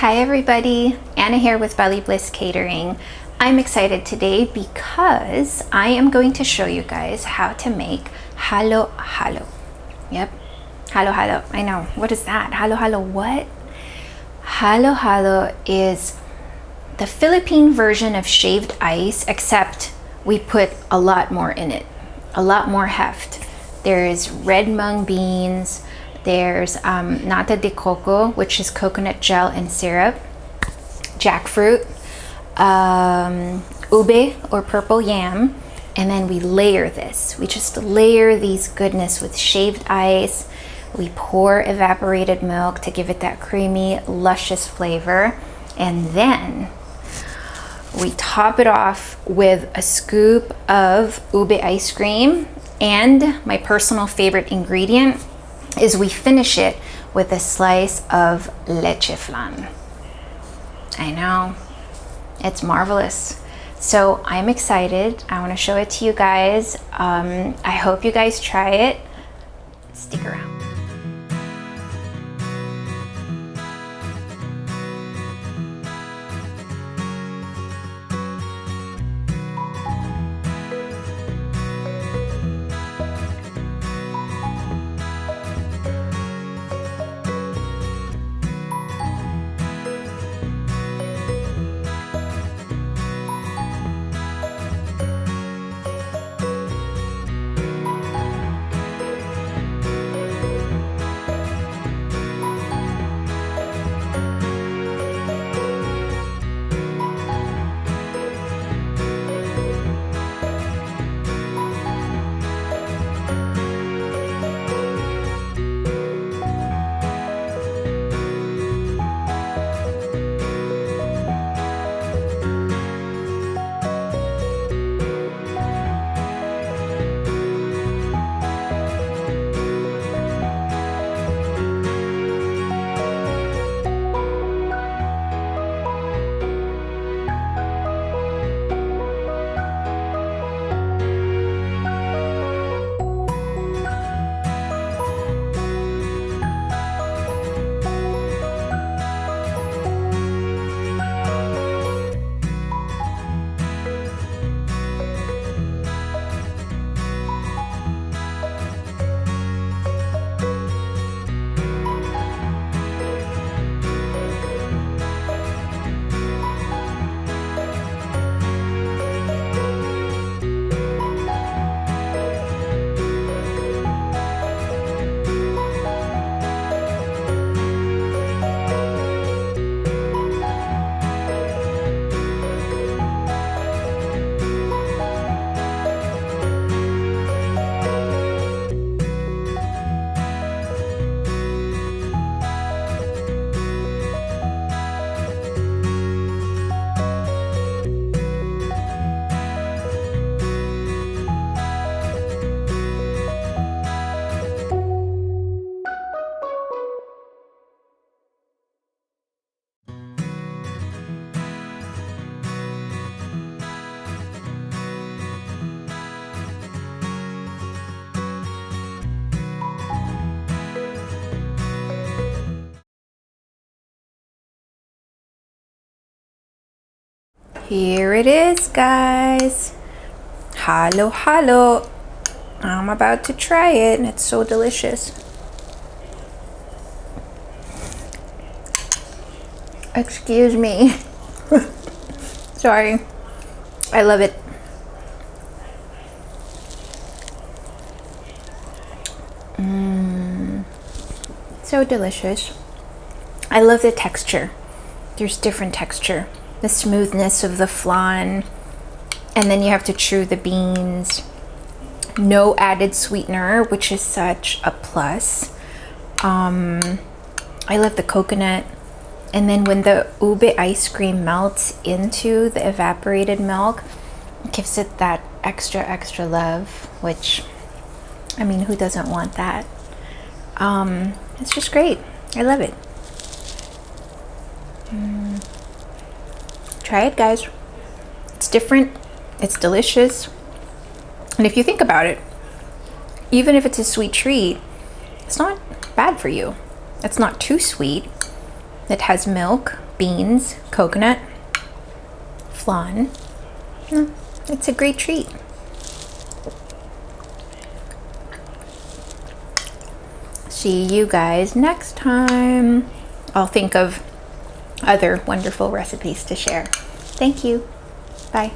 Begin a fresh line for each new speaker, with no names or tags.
Hi everybody, Anna here with Bliss Catering. I'm excited today because I am going to show you guys how to make halo halo. Yep, halo halo. I know, what is that? Halo halo what? Halo halo is the Philippine version of shaved ice, except we put a lot more in it, a lot more heft. There's red mung beans, there's nata de coco, which is coconut gel and syrup, jackfruit, ube or purple yam, and then we layer this. We just layer these goodness with shaved ice. We pour evaporated milk to give it that creamy, luscious flavor, and then we top it off with a scoop of ube ice cream, and my personal favorite ingredient is we finish it with a slice of leche flan. I know, it's marvelous. So I'm excited. I want to show it to you guys. I hope you guys try it. Stick around. Here it is, guys. Halo halo. I'm about to try it, and it's so delicious. Excuse me. Sorry. I love it. So delicious. I love the texture. There's different texture. The smoothness of the flan, and then you have to chew the beans. No added sweetener, which is such a plus. I love the coconut, and then when the ube ice cream melts into the evaporated milk, it gives it that extra love, which, I mean, who doesn't want that? It's just great. I love it. Try it, guys. It's different, it's delicious, and if you think about it, even if it's a sweet treat, it's not bad for you. It's not too sweet. It has milk, beans, coconut, flan. It's a great treat. See you guys next time. I'll think of other wonderful recipes to share. Thank you. Bye.